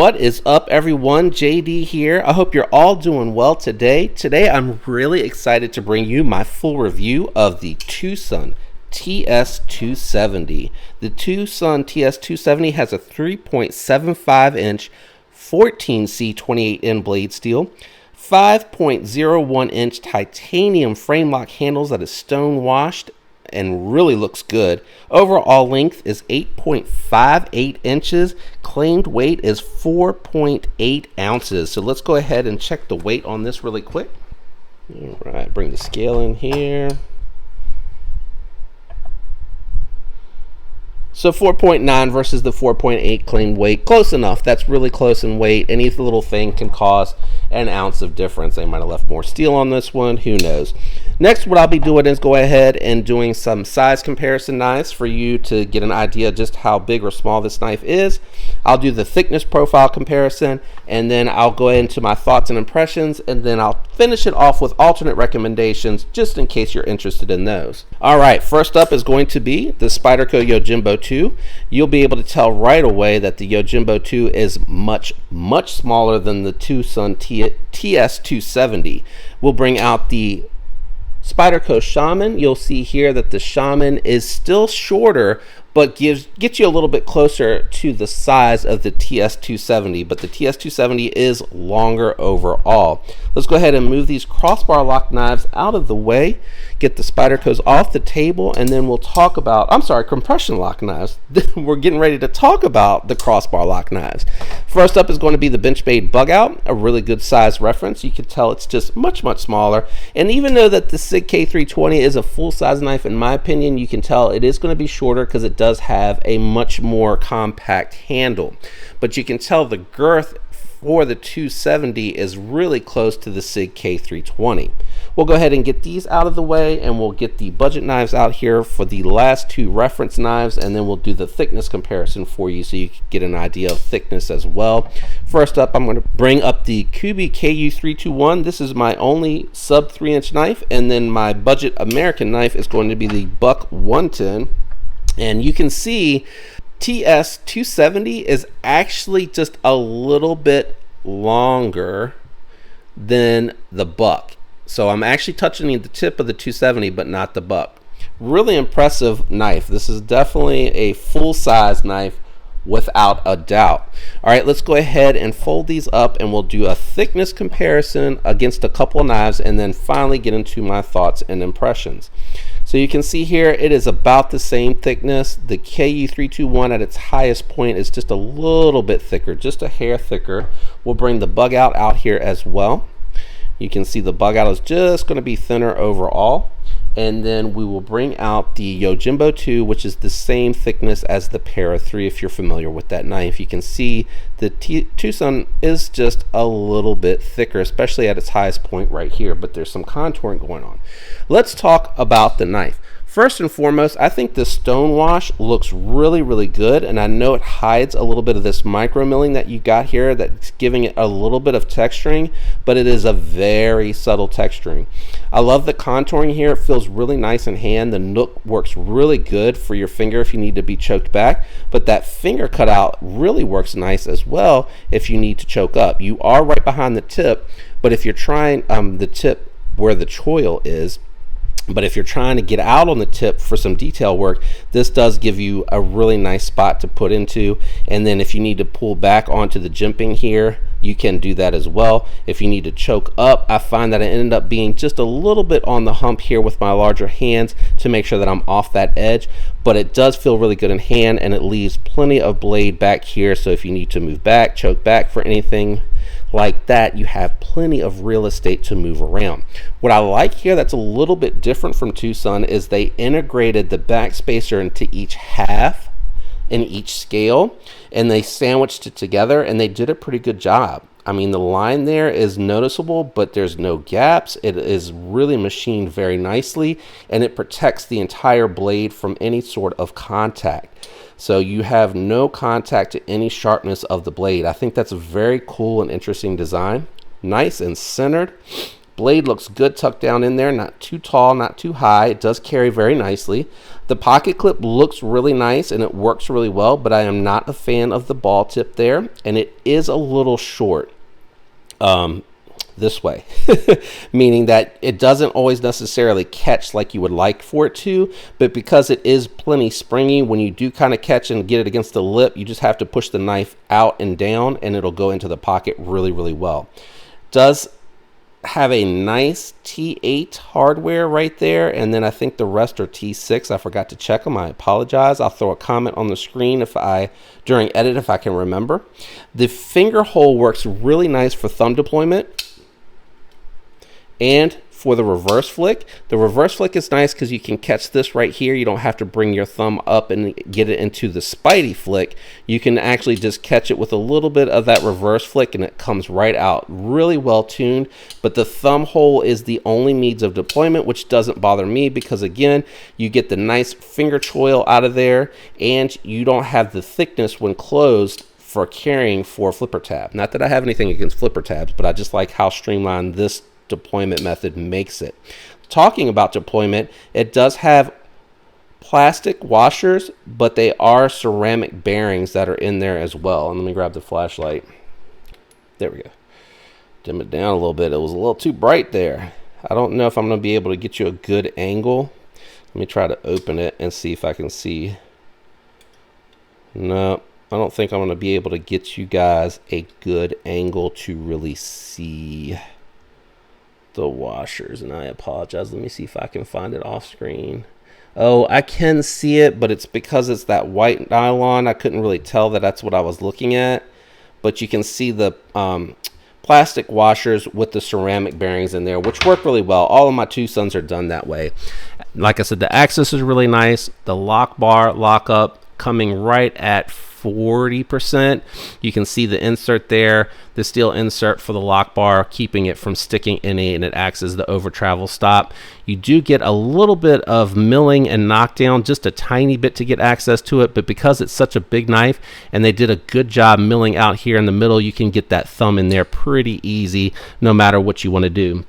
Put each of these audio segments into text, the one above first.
What is up, everyone? JD here. I hope you're all doing well today. Today I'm really excited to bring you my full review of the TwoSun TS270. The TwoSun TS270 has a 3.75 inch 14C 28N blade steel, 5.01 inch titanium frame lock handles that is stone washed and really looks good. Overall length is 8.58 inches. Claimed weight is 4.8 ounces. So let's go ahead and check the weight on this really quick. All right, bring the scale in here. So 4.9 versus the 4.8 claimed weight. Close enough. That's really close in weight. Any little thing can cause an ounce of difference. They might have left more steel on this one. Who knows? Next, what I'll be doing is go ahead and doing some size comparison knives for you to get an idea just how big or small this knife is. I'll do the thickness profile comparison, and then I'll go into my thoughts and impressions, and then I'll finish it off with alternate recommendations just in case you're interested in those. All right, first up is going to be the Spyderco Yojimbo 2. You'll be able to tell right away that the Yojimbo 2 is much smaller than the TwoSun TS270. We'll bring out the Spyderco Shaman. You'll see here that the Shaman is still shorter, but gets you a little bit closer to the size of the TS270, but the TS270 is longer overall. Let's go ahead and move these crossbar lock knives out of the way, get the Spydercos off the table, and then we'll talk about, compression lock knives. We're getting ready to talk about the crossbar lock knives. First up is going to be the Benchmade Bug Out, a really good size reference. You can tell it's just much smaller, and even though that the SIG K320 is a full size knife, in my opinion, you can tell it is going to be shorter because it does have a much more compact handle, but you can tell the girth for the 270 is really close to the SIG K320. We'll go ahead and get these out of the way, and we'll get the budget knives out here for the last two reference knives, and then we'll do the thickness comparison for you so you can get an idea of thickness as well. First up, I'm going to bring up the Kubi KU321. This is my only sub 3-inch knife, and then my budget American knife is going to be the Buck 110. And you can see TS270 is actually just a little bit longer than the Buck. So I'm actually touching the tip of the 270, but not the Buck. Really impressive knife. This is definitely a full-size knife without a doubt. All right, let's go ahead and fold these up, and we'll do a thickness comparison against a couple of knives, and then finally get into my thoughts and impressions. So you can see here it is about the same thickness. The KU321 at its highest point is just a little bit thicker, just a hair thicker. We'll bring the Bug Out here as well. You can see the Bug Out is just going to be thinner overall. And then we will bring out the Yojimbo 2, which is the same thickness as the Para 3 if you're familiar with that knife. You can see the TwoSun is just a little bit thicker, especially at its highest point right here, but there's some contouring going on. Let's talk about the knife. First and foremost, I think the stone wash looks really good, and I know it hides a little bit of this micro milling that you got here that's giving it a little bit of texturing, but it is a very subtle texturing. I love the contouring here. It feels really nice in hand. The nook works really good for your finger if you need to be choked back, but that finger cutout really works nice as well if you need to choke up. You are right behind the tip, but if you're trying the tip where the choil is, but if you're trying to get out on the tip for some detail work, this does give you a really nice spot to put into. And then if you need to pull back onto the jimping here, you can do that as well. If you need to choke up, I find that I ended up being just a little bit on the hump here with my larger hands to make sure that I'm off that edge, but it does feel really good in hand, and it leaves plenty of blade back here. So if you need to move back, choke back for anything like that, you have plenty of real estate to move around. What I like here that's a little bit different from TwoSun is they integrated the back spacer into each half in each scale, and they sandwiched it together, and they did a pretty good job. I mean, the line there is noticeable, but there's no gaps. It is really machined very nicely, and it protects the entire blade from any sort of contact. So you have no contact to any sharpness of the blade. I think that's a very cool and interesting design. Nice and centered. Blade looks good tucked down in there, not too tall, not too high. It does carry very nicely. The pocket clip looks really nice and it works really well, but I am not a fan of the ball tip there, and it is a little short this way, meaning that it doesn't always necessarily catch like you would like for it to, but because it is plenty springy, when you do kind of catch and get it against the lip, you just have to push the knife out and down and it'll go into the pocket really, really well. Does have a nice T8 hardware right there, and then I think the rest are T6. I forgot to check them. I apologize. I'll throw a comment on the screen during edit if I can remember. The finger hole works really nice for thumb deployment and for the reverse flick. The reverse flick is nice because you can catch this right here. You don't have to bring your thumb up and get it into the Spidey flick. You can actually just catch it with a little bit of that reverse flick and it comes right out. Really well tuned, but the thumb hole is the only means of deployment, which doesn't bother me because again, you get the nice finger choil out of there and you don't have the thickness when closed for carrying for flipper tab. Not that I have anything against flipper tabs, but I just like how streamlined this deployment method makes it. Talking about deployment, it does have plastic washers, but they are ceramic bearings that are in there as well. And let me grab the flashlight. There we go. Dim it down a little bit. It was a little too bright there. I don't know if I'm going to be able to get you a good angle. Let me try to open it and see if I can see. No, I don't think I'm going to be able to get you guys a good angle to really see the washers, and I apologize. Let me see if I can find it off screen. Oh, I can see it, but it's because it's that white nylon. I couldn't really tell that that's what I was looking at, but you can see the plastic washers with the ceramic bearings in there, which work really well. All of my TwoSuns are done that way. Like I said, the axis is really nice. The lock bar lock up coming right at 40%. You can see the insert there, the steel insert for the lock bar, keeping it from sticking in it, and it acts as the over travel stop. You do get a little bit of milling and knockdown, just a tiny bit to get access to it, but because it's such a big knife and they did a good job milling out here in the middle, you can get that thumb in there pretty easy no matter what you want to do.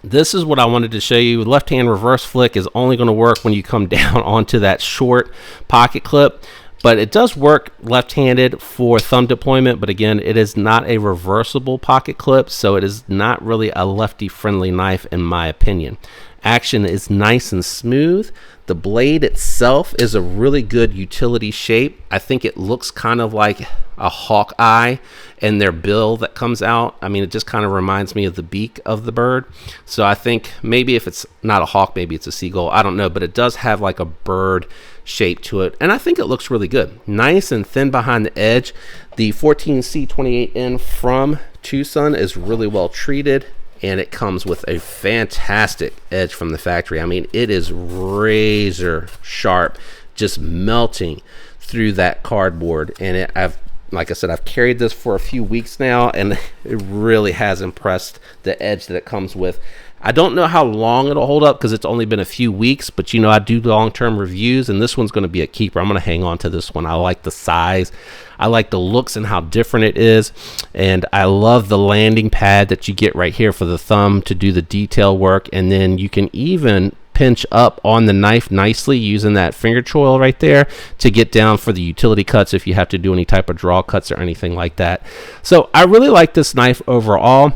This is what I wanted to show you. Left hand reverse flick is only going to work when you come down onto that short pocket clip, but it does work left-handed for thumb deployment. But again, it is not a reversible pocket clip, so it is not really a lefty friendly knife in my opinion. Action is nice and smooth. The blade itself is a really good utility shape. I think it looks kind of like a hawk eye and their bill that comes out. I mean, it just kind of reminds me of the beak of the bird. So I think maybe if it's not a hawk, maybe it's a seagull. I don't know, but it does have like a bird shape to it. And I think it looks really good. Nice and thin behind the edge. The 14C28N from TwoSun is really well treated, and it comes with a fantastic edge from the factory. I mean, it is razor sharp, just melting through that cardboard. And like I said, I've carried this for a few weeks now, and it really has impressed, the edge that it comes with. I don't know how long it'll hold up because it's only been a few weeks, but you know, I do long-term reviews, and this one's going to be a keeper. I'm going to hang on to this one. I like the size. I like the looks and how different it is, and I love the landing pad that you get right here for the thumb to do the detail work, and then you can even pinch up on the knife nicely using that finger choil right there to get down for the utility cuts if you have to do any type of draw cuts or anything like that. So I really like this knife overall.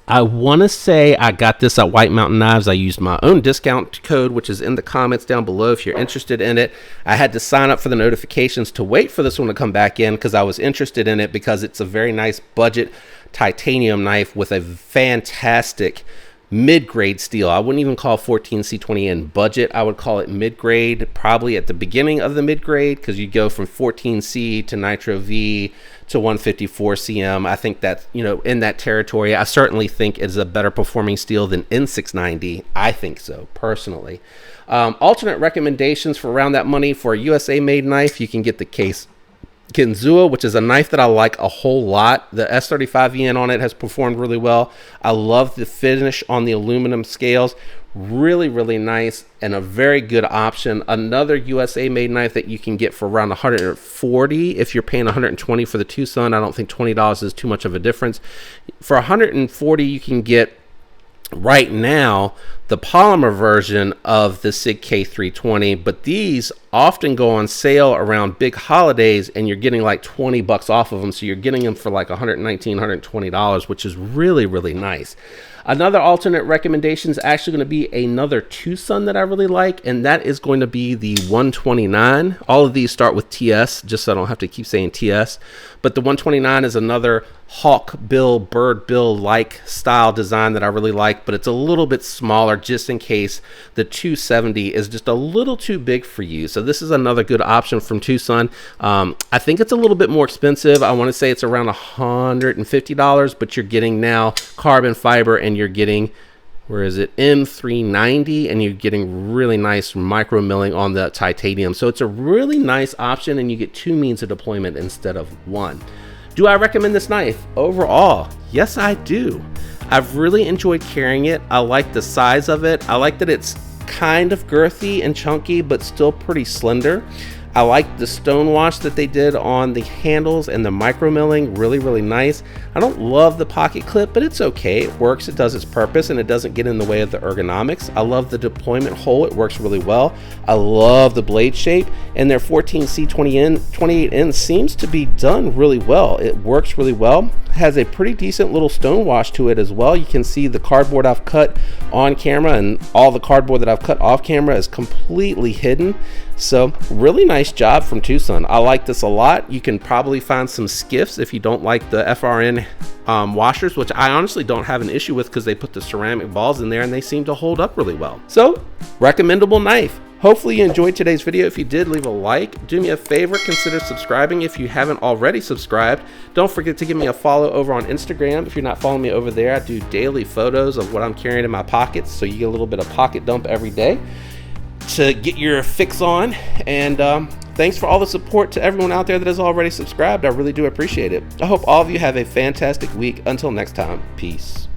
I want to say I got this at White Mountain Knives. I used my own discount code, which is in the comments down below if you're interested in it. I had to sign up for the notifications to wait for this one to come back in because I was interested in it because it's a very nice budget titanium knife with a fantastic mid-grade steel. I wouldn't even call 14C20N budget. I would call it mid-grade, probably at the beginning of the mid-grade, because you go from 14C to Nitro V to 154 CM. I think that, you know, in that territory. I certainly think it's a better performing steel than N690. I think so, personally. Alternate recommendations for around that money for a USA made knife, you can get the Case Kenzua, which is a knife that I like a whole lot. The S35VN on it has performed really well. I love the finish on the aluminum scales. Really, really nice and a very good option. Another USA made knife that you can get for around $140 if you're paying $120 for the TwoSun. I don't think $20 is too much of a difference. For $140, you can get right now the polymer version of the SIG K320, but these often go on sale around big holidays and you're getting like 20 bucks off of them. So you're getting them for like $119, $120, which is really, really nice. Another alternate recommendation is actually going to be another TwoSun that I really like, and that is going to be the 129. All of these start with TS, just so I don't have to keep saying TS. But the 129 is another hawk bill, bird bill like style design that I really like, but it's a little bit smaller just in case the 270 is just a little too big for you. So this is another good option from TwoSun. I think it's a little bit more expensive. I want to say it's around $150, but you're getting now carbon fiber, and you're getting, where is it, M390, and you're getting really nice micro milling on the titanium. So it's a really nice option, and you get 2 means of deployment instead of 1. Do I recommend this knife? Overall, yes, I do. I've really enjoyed carrying it. I like the size of it. I like that it's kind of girthy and chunky, but still pretty slender. I like the stone wash that they did on the handles and the micro milling, really, really nice. I don't love the pocket clip, but it's okay. It works, it does its purpose, and it doesn't get in the way of the ergonomics. I love the deployment hole, it works really well. I love the blade shape, and their 14C28N seems to be done really well. It works really well. Has a pretty decent little stone wash to it as well. You can see the cardboard I've cut on camera, and all the cardboard that I've cut off camera is completely hidden. So really nice job from TwoSun. I like this a lot. You can probably find some skiffs if you don't like the FRN washers, which I honestly don't have an issue with because they put the ceramic balls in there and they seem to hold up really well. So recommendable knife. Hopefully you enjoyed today's video. If you did, leave a like. Do me a favor, consider subscribing if you haven't already subscribed. Don't forget to give me a follow over on Instagram. If you're not following me over there, I do daily photos of what I'm carrying in my pockets, so you get a little bit of pocket dump every day to get your fix on. And thanks for all the support to everyone out there that has already subscribed. I really do appreciate it. I hope all of you have a fantastic week. Until next time, peace.